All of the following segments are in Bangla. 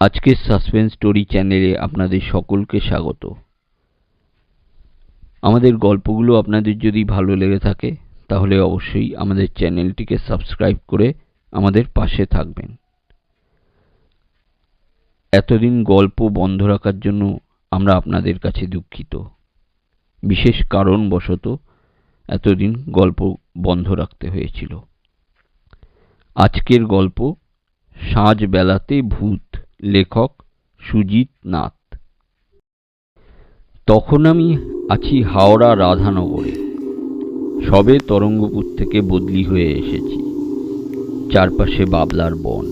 আজকের সাসপেন্স স্টোরি চ্যানেলে আপনাদের সকলকে স্বাগত। আমাদের গল্পগুলো আপনাদের যদি ভালো লেগে থাকে তাহলে অবশ্যই আমাদের চ্যানেলটিকে সাবস্ক্রাইব করে আমাদের পাশে থাকবেন। এতদিন গল্প বন্ধ রাখার জন্য আমরা আপনাদের কাছে দুঃখিত। বিশেষ কারণবশত এতদিন গল্প বন্ধ রাখতে হয়েছিল। আজকের গল্প সাঁঝ বেলাতে ভূত, লেখক সুজিত নাথ। তখন আমি আছি হাওড়া রাধানগরে। সবে তরঙ্গপুর থেকে বদলি হয়ে এসেছি। চারপাশে বাবলার বন।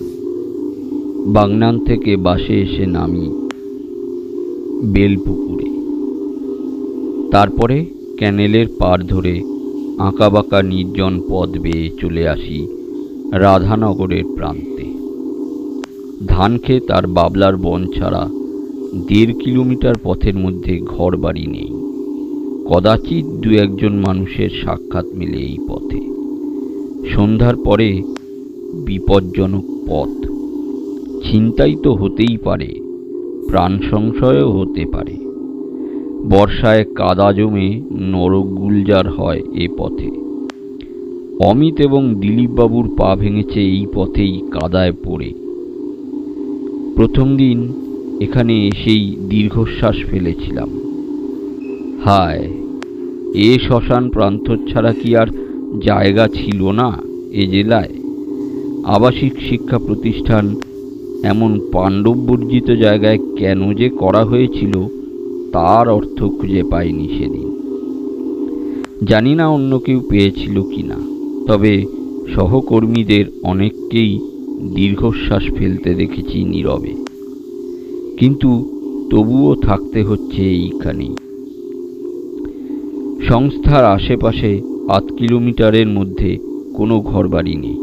বাগনান থেকে বাসে এসে নামি বেলপুকুরে। তারপরে ক্যানেলের পার ধরে আঁকাবাঁকা নির্জন পথ বেয়ে চলে আসি রাধানগরের প্রান্তে। ধানক্ষেত আর বাবলার বন ছাড়া 1.5 কিলোমিটার পথের মধ্যে ঘর বাড়ি নেই। কদাচিৎ 2-1 মানুষের সাক্ষাৎ মেলে এই পথে। সন্ধ্যার পরে বিপজ্জনক পথ। ছিনতাই তো হতেই পারে, প্রাণ সংশয়ও হতে পারে। বর্ষায় কাদা জমে নরগুলজার হয় এ পথে। অমিত এবং দিলীপবাবুর পা ভেঙেছে এই পথেই কাদায় পড়ে। প্রথম দিন এখানে এসেই দীর্ঘশ্বাস ফেলেছিলাম। হায়, এ শ্মশান প্রান্তর ছাড়া কি আর জায়গা ছিল না এ জেলায়? আবাসিক শিক্ষা প্রতিষ্ঠান এমন পাণ্ডববর্জিত জায়গায় কেন যে করা হয়েছিল তার অর্থ খুঁজে পাইনি সেদিন। জানি না অন্য কেউ পেয়েছিল কিনা, তবে সহকর্মীদের অনেককেই দীর্ঘশ্বাস ফেলতে দেখেছি নীরবে। কিন্তু তবুও থাকতে হচ্ছে এইখানেই। সংস্থার আশেপাশে 8 কিলোমিটারের মধ্যে কোনো ঘরবাড়ি নেই।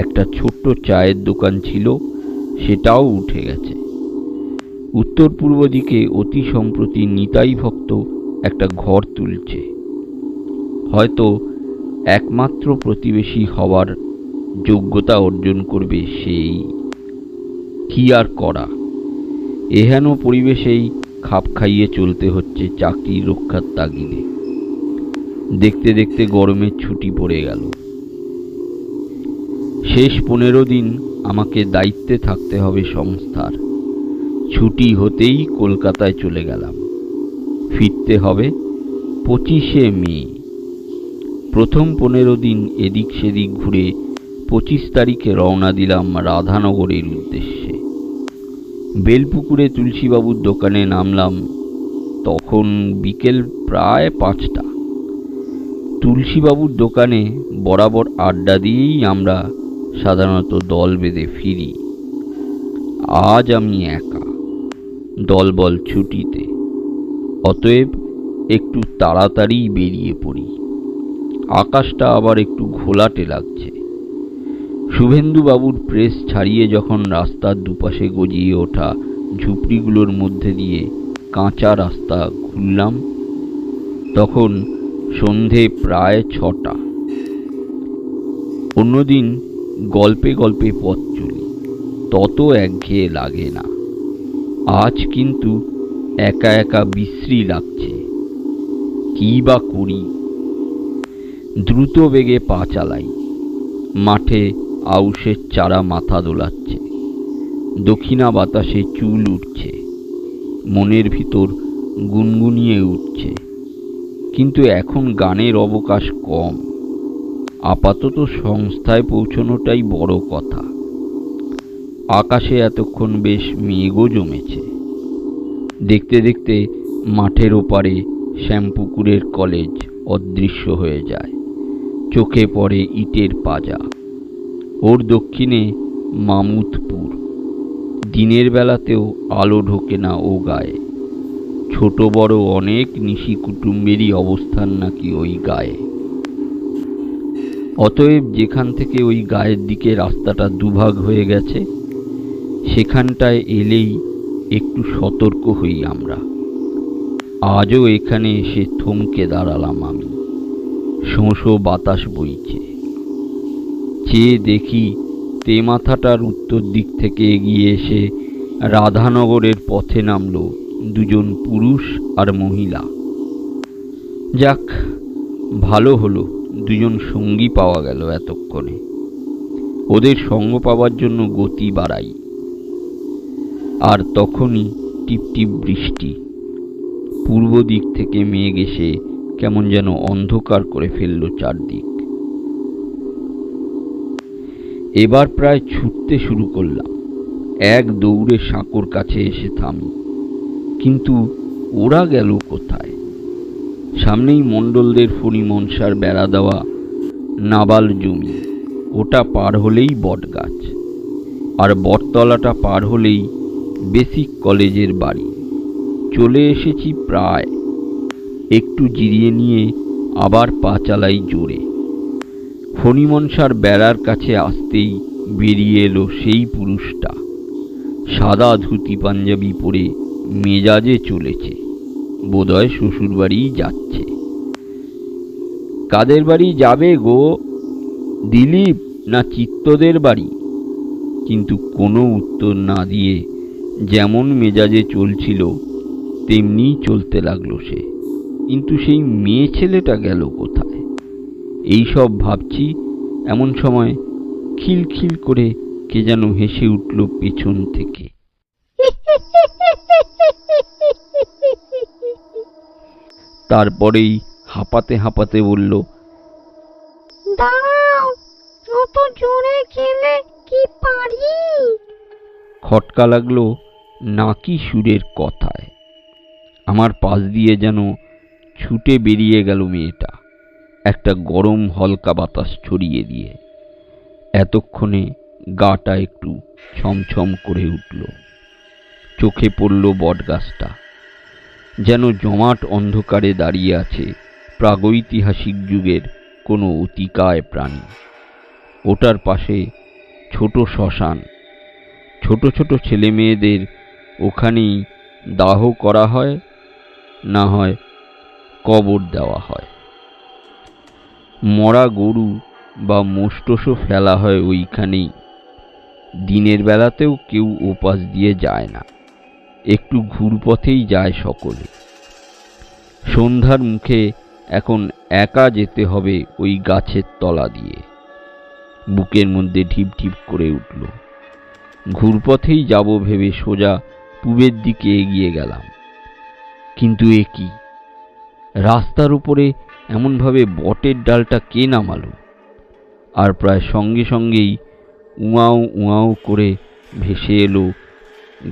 একটা ছোট্ট চায়ের দোকান ছিল, সেটাও উঠে গেছে। উত্তর পূর্ব দিকে অতি সম্প্রতি নিতাই ভক্ত একটা ঘর তুলছে। হয়তো একমাত্র প্রতিবেশী হওয়ার যোগ্যতা অর্জন করবে সেই। কি আর করা, এহেন পরিবেশেই খাপ খাইয়ে চলতে হচ্ছে চাকরি রক্ষার তাগিদে। দেখতে দেখতে গরমের ছুটি পড়ে গেল। শেষ 15 দিন আমাকে দায়িত্বে থাকতে হবে সংস্থার। ছুটি হতেই কলকাতায় চলে গেলাম। ফিরতে হবে 25শে মে। প্রথম 15 দিন এদিক সেদিক ঘুরে 25 তারিখে রওনা দিলাম রাধানগরের উদ্দেশ্যে। বেলপুকুরে তুলসীবাবুর দোকানে নামলাম। তখন বিকেল প্রায় 5টা। তুলসীবাবুর দোকানে বরাবর আড্ডা দিয়েই আমরা সাধারণত দল বেঁধে ফিরি। আজ আমি একা, দলবল ছুটিতে। অতএব একটু তাড়াতাড়ি বেরিয়ে পড়ি। আকাশটা আবার একটু ঘোলাটে লাগছে। শুভেন্দুবাবুর প্রেস ছাড়িয়ে যখন রাস্তার দুপাশে গজিয়ে ওঠা ঝুপড়িগুলোর মধ্যে দিয়ে কাঁচা রাস্তা ঘুরলাম, তখন সন্ধে প্রায় 6টা। অন্যদিন গল্পে গল্পে পথ চলি, তত একঘেয়ে লাগে না। আজ কিন্তু একা একা বিশ্রী লাগছে। কি বা করি? দ্রুত বেগে পা চালাই। মাঠে আউশের চারা মাথা দোলাচ্ছে। দক্ষিণা বাতাসে চুল উঠছে। মনের ভিতর গুনগুনিয়ে উঠছে। কিন্তু এখন গানের অবকাশ কম। আপাতত সংস্থায় পৌঁছানোটাই বড় কথা। আকাশে এতক্ষণ বেশ মেঘও জমেছে। দেখতে দেখতে মাঠের ওপারে শ্যামপুকুরের কলেজ অদৃশ্য হয়ে যায়। চোখে পড়ে ইটের পাজা। ওর দক্ষিণে মামুদপুর। দিনের বেলাতেও আলো ঢোকে না ও গায়ে। ছোট বড় অনেক নিশি কুটুম্বেরই অবস্থান নাকি ওই গায়ে। অতএব যেখান থেকে ওই গায়ের দিকে রাস্তাটা দুভাগ হয়ে গেছে, সেখানটায় এলেই একটু সতর্ক হই আমরা। আজও এখানে এসে থমকে দাঁড়ালাম আমি। শোঁ বাতাস বইছে। চেয়ে দেখি তেমাথাটার উত্তর দিক থেকে এগিয়ে এসে রাধানগরের পথে নামল দুজন পুরুষ আর মহিলা। যাক, ভালো হলো, দুজন সঙ্গী পাওয়া গেল এতক্ষণে। ওদের সঙ্গ পাওয়ার জন্য গতি বাড়াই। আর তখনই টিপটিপ বৃষ্টি। পূর্ব দিক থেকে মেঘ এসে কেমন যেন অন্ধকার করে ফেলল চারদিক। এবার প্রায় ছুটতে শুরু করলাম। এক দৌড়ে সাঁকোর কাছে এসে থামি। কিন্তু ওরা গেল কোথায়? সামনেই মণ্ডলদের ফণি মনসার বেড়া দেওয়া নাবাল জমি। ওটা পার হলেই বটগাছ, আর বটতলাটা পার হলেই বেসিক কলেজের বাড়ি। চলে এসেছি প্রায়। একটু জিরিয়ে নিয়ে আবার পা চালাই জোরে। ফণি মনসার বেড়ার কাছে আসতেই বেরিয়ে এলো সেই পুরুষটা। সাদা ধুতি পাঞ্জাবি পরে মেজাজে চলেছে। বোধহয় শ্বশুর বাড়িই যাচ্ছে। কাদের বাড়ি যাবে গো? দিলীপ না চিত্তদের বাড়ি? কিন্তু কোনো উত্তর না দিয়ে যেমন মেজাজে চলছিল তেমনি চলতে লাগলো সে। কিন্তু সেই মেয়ে ছেলেটা গেল কোথায়? এইসব ভাবছি, এমন সময় খিলখিল করে কে যেন হেসে উঠল পেছন থেকে। তারপরেই হাঁপাতে হাঁপাতে বলল, দাঁড়াও, অত জোরে গেলে কি পারি? খটকা লাগলো নাকি সুরের কথায়। আমার পাশ দিয়ে যেন ছুটে বেরিয়ে গেল মেয়েটা, একটা গরম হলকা বাতাস ছড়িয়ে দিয়ে। এতক্ষণে গাটা একটু ছমছম করে উঠল। চোখে পড়ল বটগাছটা, যেন জমাট অন্ধকারে দাঁড়িয়ে আছে প্রাগৈতিহাসিক যুগের কোনো অতিকায় প্রাণী। ওটার পাশে ছোট শ্মশান। ছোট ছোট ছেলে মেয়েদের ওখানেই দাহ করা হয়, না হয় কবর দেওয়া হয়। মরা গরু বা মোষটোষও ফেলা হয় ওইখানেই। দিনের বেলাতেও কেউ ওপাশ দিয়ে যায় না, একটু ঘুরপথেই যায় সকলে। সন্ধ্যার মুখে এখন একা যেতে হবে ওই গাছের তলা দিয়ে। বুকের মধ্যে ঢিপ ঢিপ করে উঠল। ঘুরপথেই যাব ভেবে সোজা পূবের দিকে এগিয়ে গেলাম। কিন্তু এ কি? রাস্তার উপরে এমনভাবে বটের ডালটা কে নামালো? আর প্রায় সঙ্গে সঙ্গেই উয়াও উয়াও করে ভেসে এলো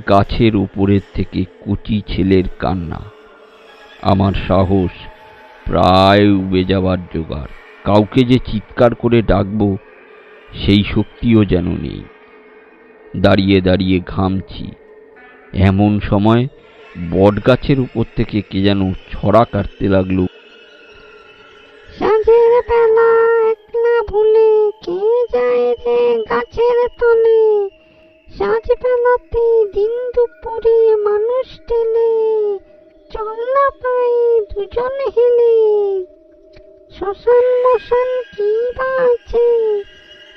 গাছের উপরের থেকে কচি ছেলের কান্না। আমার সাহস প্রায় উবে যাবার জোগাড়। কাউকে যে চিৎকার করে ডাকবো সেই শক্তিও যেন নেই। দাঁড়িয়ে দাঁড়িয়ে ঘামছি। এমন সময় বটগাছের উপর থেকে কে যেন ছড়া কাটতে লাগলো। সাঁঝের বেলা একলা ভুলে কে যায় রে গাছের তলে, সাঁঝ বেলাতে দিন দুপুরে মানুষ টেলে, চল না পাই দুজন হেলে, শ্মশান মশান কি বা আছে,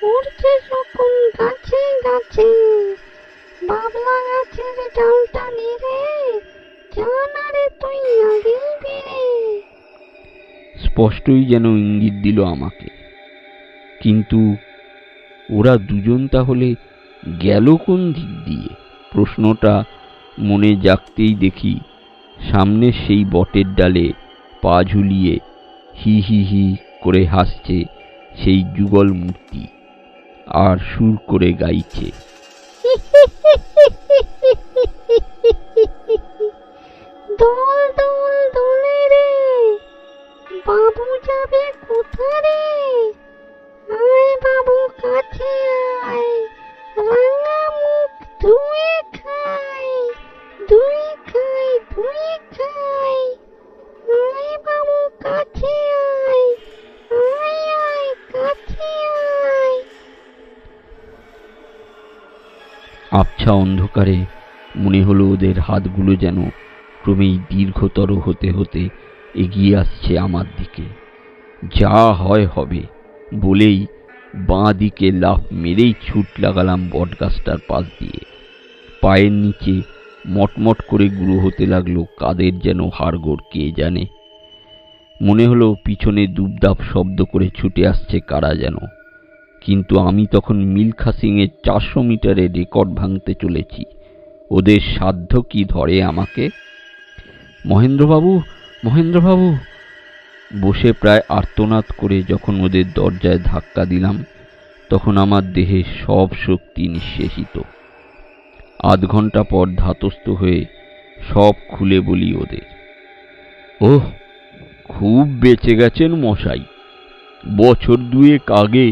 উড়ছে যখন গাছে গাছে, বাবলা গাছের ডালটা নেড়ে জানা রে তুই আগেই বেড়ে। স্পষ্টই যেন ইঙ্গিত দিল আমাকে। কিন্তু ওরা দুজন তাহলে গেল কোন দিক দিয়ে? প্রশ্নটা মনে জাগতেই দেখি সামনে সেই বটের ডালে পা ঝুলিয়ে হি হি হি করে হাসছে সেই যুগল মূর্তি, আর সুর করে গাইছে, দোল দোল দোলে রে, বাবু যাবে কোথা রে, আয় বাবু কাছে আয়, রাঙা মুখ ধুয়ে খাই, দুই খাই দুই খাই, আয় বাবু কাছে আয়, আয় আয় কাছে আয়। আবছা অন্ধকারে মনে হলো ওদের হাতগুলো যেন ক্রমেই দীর্ঘতর হতে হতে এগিয়ে আসছে আমার দিকে। যা হয় হবে বলেই বাঁ দিকে লাফ মেরেই ছুট লাগালাম বটগাছটার পাশ দিয়ে। পায়ের নিচে মটমট করে গুঁড়ো হতে লাগলো কাদের যেন হাড়গোড় কে জানে। মনে হলো পিছনে দুবদাপ শব্দ করে ছুটে আসছে কারা যেন। কিন্তু আমি তখন মিলখা সিংয়ের 400 মিটারের রেকর্ড ভাঙতে চলেছি। ওদের সাধ্য কি ধরে আমাকে? মহেন্দ্রবাবু, মহেন্দ্রবাবু বসে প্রায় আর্তনাদ করে যখন ওদের দরজায় ধাক্কা দিলাম, তখন আমার দেহের সব শক্তি নিঃশেষিত। আধ ঘন্টা পর ধাতস্থ হয়ে সব খুলে বলি ওদের, ওহ, খুব বেঁচে গেছেন মশাই। বছর দুয়েক আগে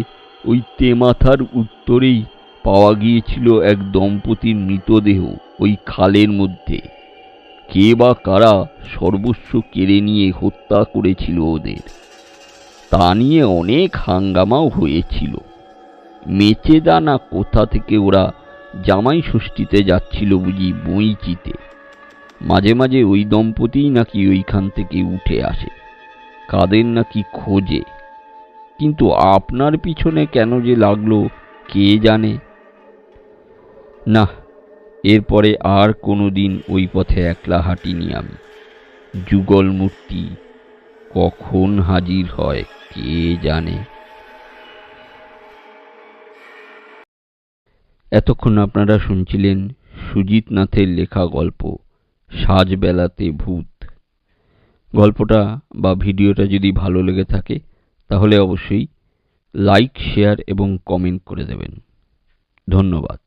ওই তেমাথার উত্তরেই পাওয়া গিয়েছিল এক দম্পতির মৃতদেহ ওই খালের মধ্যে। কে বা কারা সর্বস্ব কেড়ে নিয়ে হত্যা করেছিল ওদের, তা নিয়ে অনেক হাঙ্গামাও হয়েছিল। মেচেদা না কোথা থেকে ওরা জামাই ষষ্ঠীতে যাচ্ছিল বুঝি বইচিতে। মাঝে মাঝে ওই দম্পতিই নাকি ওইখান থেকে উঠে আসে, কাদের নাকি খোঁজে। কিন্তু আপনার পিছনে কেন যে লাগলো কে জানে। না, এরপরে আর কোনোদিন ওই পথে একলা হাঁটিনি আমি। যুগল মূর্তি কখন হাজির হয় কে জানে। এতক্ষণ আপনারা শুনছিলেন সুজিত নাথের লেখা গল্প সাজবেলাতে ভূত। গল্পটা বা ভিডিওটা যদি ভালো লেগে থাকে তাহলে অবশ্যই লাইক, শেয়ার এবং কমেন্ট করে দেবেন। ধন্যবাদ।